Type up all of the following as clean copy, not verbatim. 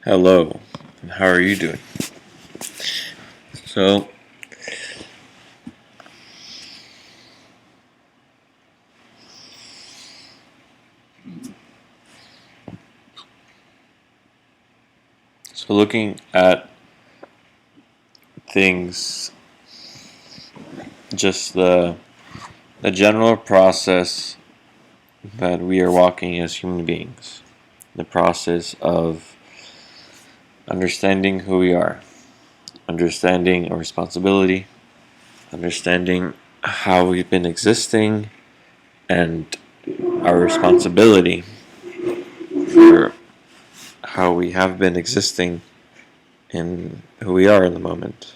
Hello, and how are you doing? So, looking at things, just the general process that we are walking as human beings, the process of understanding who we are, understanding our responsibility, understanding how we've been existing, and our responsibility for how we have been existing and who we are in the moment.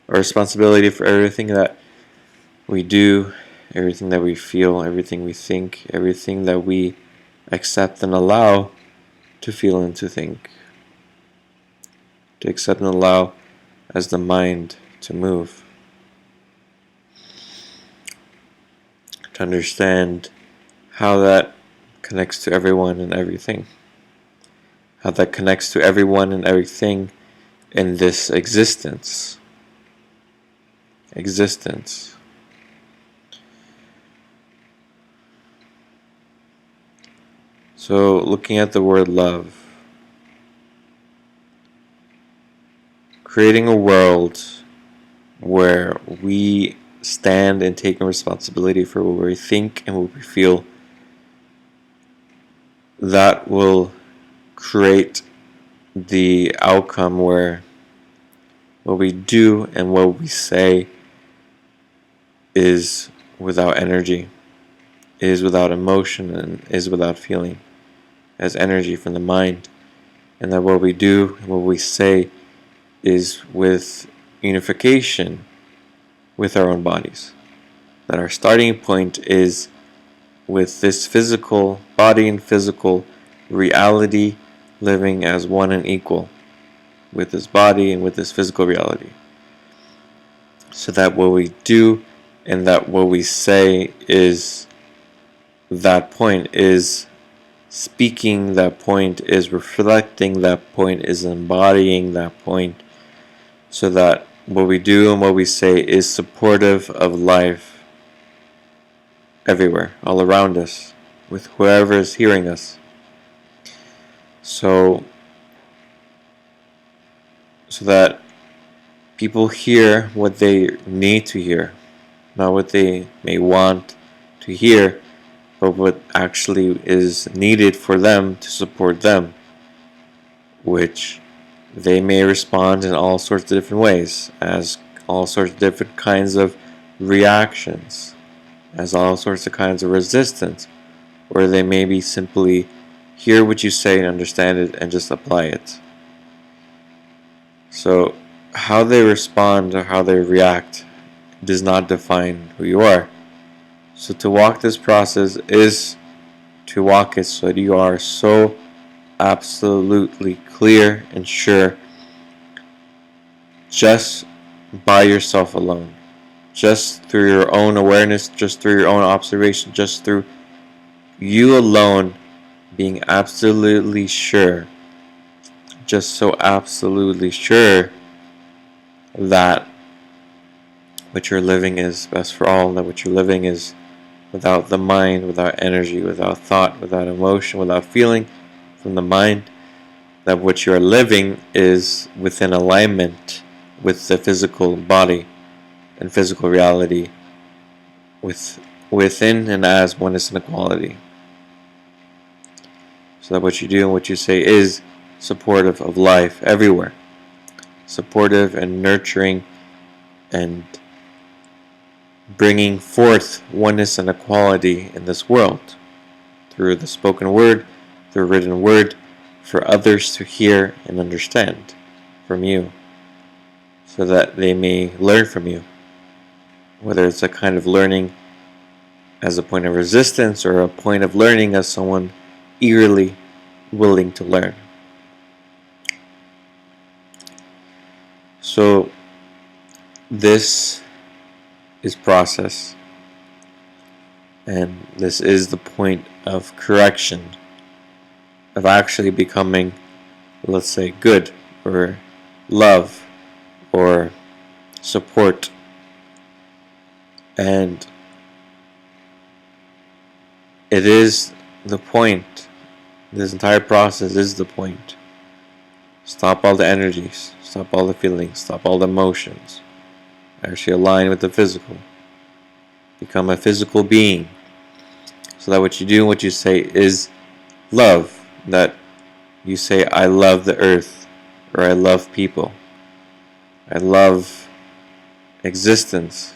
Our responsibility for everything that we do, everything that we feel, everything we think, everything that we accept and allow to feel and to think. To accept and allow as the mind to move. To understand how that connects to everyone and everything. How that connects to everyone and everything in this existence. So, looking at the word love, creating a world where we stand and take responsibility for what we think and what we feel, that will create the outcome where what we do and what we say is without energy, is without emotion, and is without feeling, as energy from the mind, and that what we do and what we say is with unification with our own bodies. That our starting point is with this physical body and physical reality living as one and equal with this body and with this physical reality. So that what we do and that what we say is that point, is speaking that point, is reflecting that point, is embodying that point, so that what we do and what we say is supportive of life everywhere, all around us, with whoever is hearing us. So that people hear what they need to hear, not what they may want to hear, but what actually is needed for them to support them, which they may respond in all sorts of different ways, as all sorts of different kinds of reactions, as all sorts of kinds of resistance, or they maybe simply hear what you say and understand it and just apply it. So how they respond or how they react does not define who you are. So to walk this process is to walk it so that you are so absolutely clear and sure just by yourself alone, just through your own awareness, just through your own observation, just through you alone being absolutely sure, just so absolutely sure that what you're living is best for all, and that what you're living is without the mind, without energy, without thought, without emotion, without feeling from the mind, that what you are living is within alignment with the physical body and physical reality, within and as oneness and equality. So that what you do and what you say is supportive of life everywhere, supportive and nurturing and bringing forth oneness and equality in this world through the spoken word, through written word, for others to hear and understand from you, so that they may learn from you, whether it's a kind of learning as a point of resistance or a point of learning as someone eagerly willing to learn. So this is process, and this is the point of correction, of actually becoming let's say, good or love or support. And it is the point. This entire process is the point. Stop all the energies, stop all the feelings, stop all the emotions. Actually align with the physical. Become a physical being. So that what you do and what you say is love. That you say, I love the earth, or I love people. I love existence.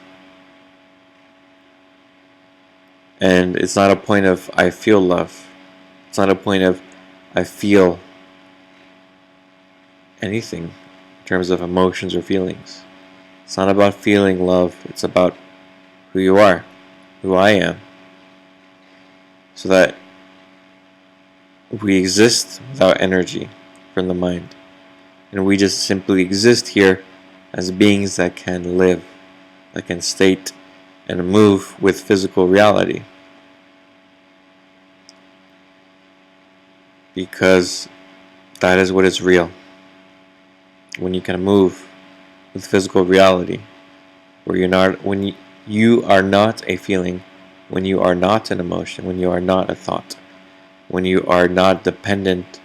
And it's not a point of I feel love. It's not a point of I feel anything in terms of emotions or feelings. It's not about feeling love. It's about who you are, who I am. So that we exist without energy from the mind. And we just simply exist here as beings that can live, that can state and move with physical reality. Because that is what is real. When you can move with physical reality, where when you are not a feeling, when you are not an emotion, when you are not a thought, when you are not dependent,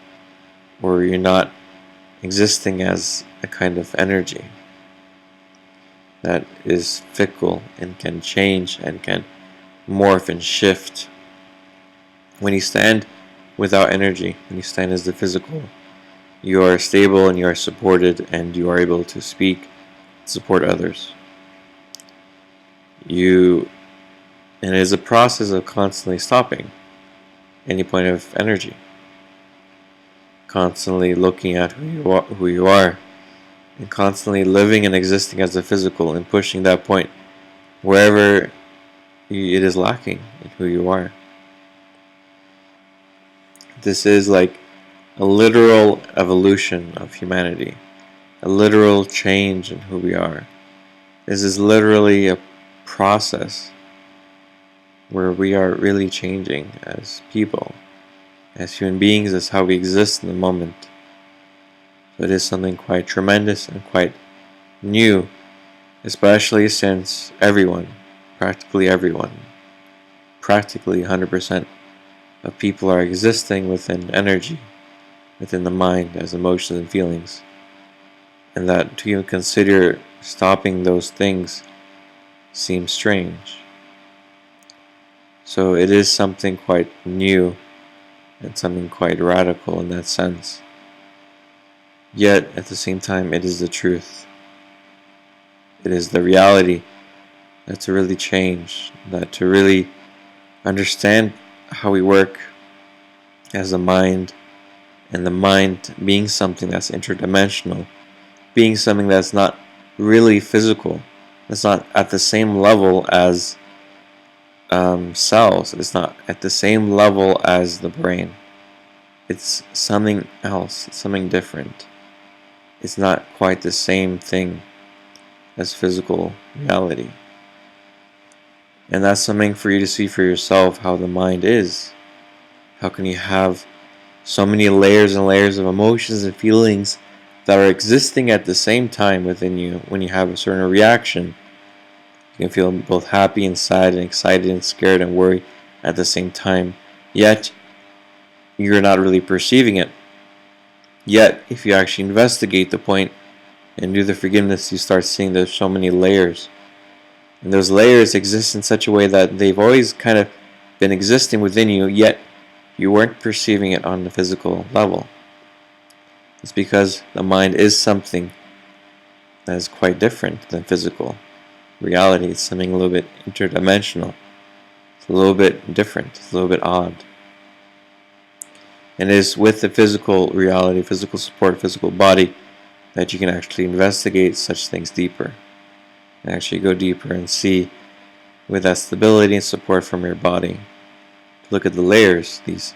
or you're not existing as a kind of energy that is fickle and can change and can morph and shift. When you stand without energy, when you stand as the physical, you are stable and you are supported and you are able to speak, support others. And it is a process of constantly stopping any point of energy, constantly looking at who you are, and constantly living and existing as the physical and pushing that point wherever it is lacking in who you are. This is like a literal evolution of humanity, a literal change in who we are. This is literally a process where we are really changing as people, as human beings, as how we exist in the moment. So it is something quite tremendous and quite new, especially since practically 100% of people are existing within energy, within the mind as emotions and feelings. And that to even consider stopping those things seems strange. So it is something quite new and something quite radical in that sense. Yet at the same time it is the truth. It is the reality that to really change, that to really understand how we work as a mind, and the mind being something that's interdimensional, being something that's not really physical, that's not at the same level as cells, it's not at the same level as the brain. It's something else, it's something different. It's not quite the same thing as physical reality. And that's something for you to see for yourself, how the mind is. How can you have so many layers and layers of emotions and feelings that are existing at the same time within you? When you have a certain reaction, you can feel both happy and sad and excited and scared and worried at the same time. Yet, you're not really perceiving it. Yet, if you actually investigate the point and do the forgiveness, you start seeing there's so many layers. And those layers exist in such a way that they've always kind of been existing within you, yet you weren't perceiving it on the physical level. It's because the mind is something that is quite different than physical reality. It's something a little bit interdimensional. It's a little bit different. It's a little bit odd. And it is with the physical reality, physical support, physical body, that you can actually investigate such things deeper. And actually go deeper and see with that stability and support from your body. Look at the layers, these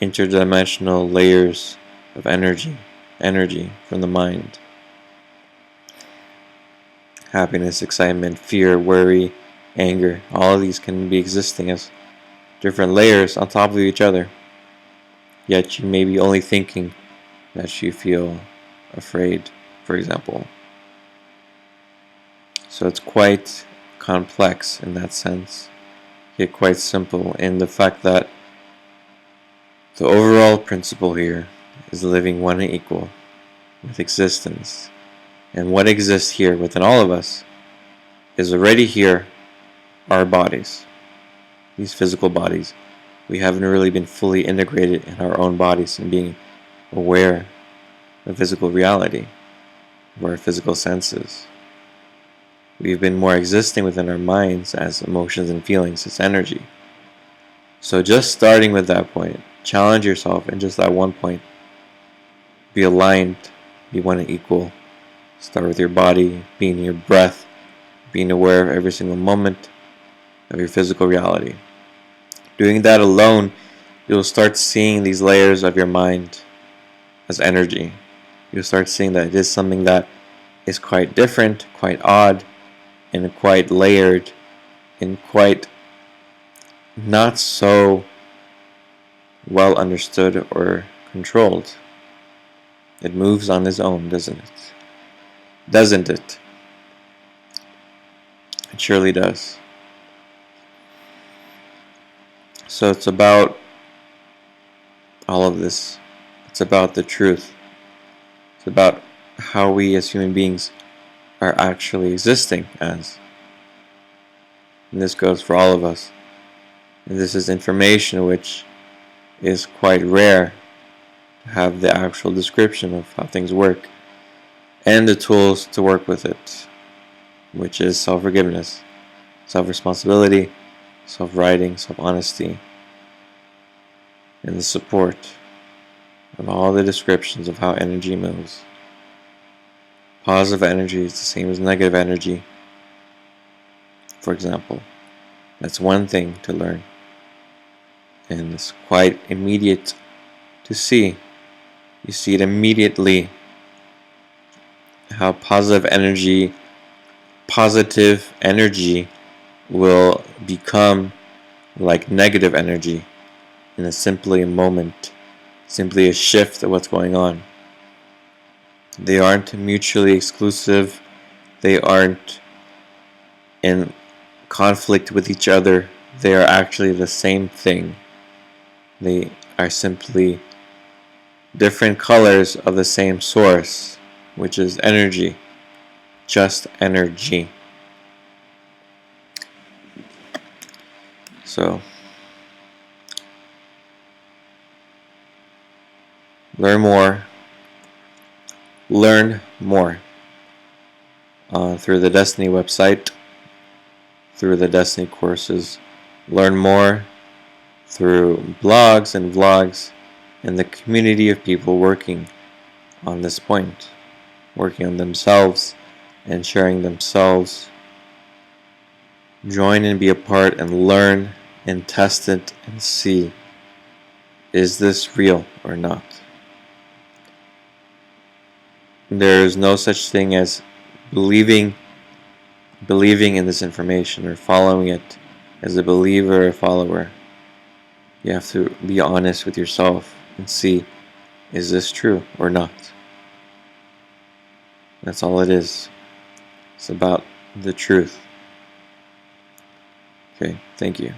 interdimensional layers of energy from the mind. Happiness, excitement, fear, worry, anger, all of these can be existing as different layers on top of each other. Yet you may be only thinking that you feel afraid, for example. So it's quite complex in that sense, yet quite simple in the fact that the overall principle here is living one and equal with existence. And what exists here within all of us is already here, our bodies, these physical bodies. We haven't really been fully integrated in our own bodies and being aware of physical reality, of our physical senses. We've been more existing within our minds as emotions and feelings, as energy. So just starting with that point, challenge yourself in just that one point. Be aligned, be one and equal. Start with your body, being your breath, being aware of every single moment of your physical reality. Doing that alone, you'll start seeing these layers of your mind as energy. You'll start seeing that it is something that is quite different, quite odd, and quite layered, and quite not so well understood or controlled. It moves on its own, doesn't it? Doesn't it? It surely does. So it's about all of this. It's about the truth. It's about how we as human beings are actually existing as. And this goes for all of us. And this is information which is quite rare to have the actual description of how things work and the tools to work with it, which is self-forgiveness, self-responsibility, self-writing, self-honesty, and the support of all the descriptions of how energy moves. Positive energy is the same as negative energy, for example. That's one thing to learn, and it's quite immediate to see. You see it immediately, how positive energy will become like negative energy in a simply a moment, simply a shift of what's going on. They aren't mutually exclusive. They aren't in conflict with each other. They are actually the same thing. They are simply different colors of the same source, which is energy. Just energy. So, learn more through the Desteni website, through the Desteni courses. Learn more through blogs and vlogs and the community of people working on this point, working on themselves and sharing themselves. Join and be a part and learn and test it and see, is this real or not? There is no such thing as believing in this information or following it as a believer or follower. You have to be honest with yourself and see, is this true or not? That's all it is. It's about the truth. Okay, thank you.